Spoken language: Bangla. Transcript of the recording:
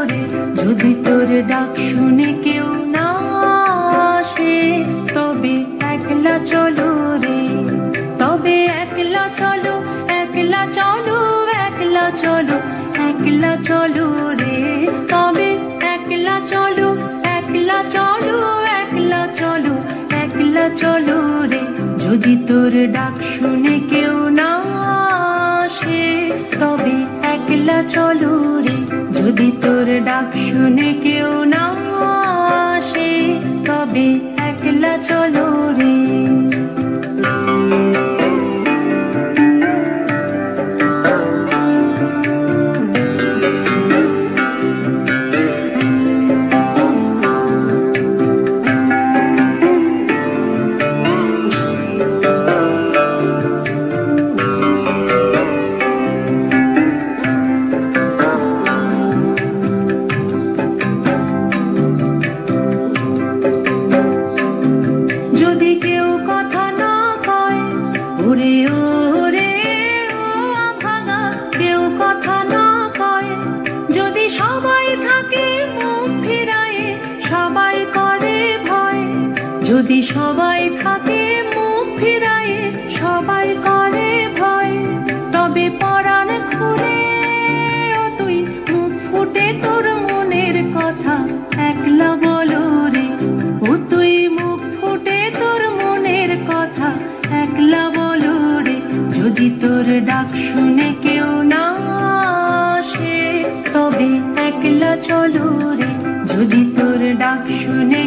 রে, যদি তোর ডাক শুনে কেউ না আসে, তবে একলা চলো রে, তবে একলা চলো, একলা চলো, একলা চলো, একলা চলো রে, তবে একলা চলো, একলা চলো, একলা চলো, একলা চলো রে, যদি তোর ডাক শুনে কেউ না আসে, তবে একলা চলো রে, যদি তোর ডাক শুনে কেউ না আসে, তবে একলা চলো রে। যদি কেউ কথা না কয়, ওরে ওরে ও ভাঙা, কেউ কথা না কয়, যদি সবাই থাকে মুখ ফিরায়ে, সবাই করে ভয়, যদি সবাই থাকে মুখ ফিরায়ে, সবাই করে ভয়, তবে পরাণ খুলে ও তুই মুখ ফুটে তোর মনের কথা একলা বলো রে, ও তুই মুখ ফুটে তোর মনের কথা একলা বলো রে, যদি তোর ডাক শুনে কেউ না আসে, তবে একলা চলো রে, যদি তোর ডাক শুনে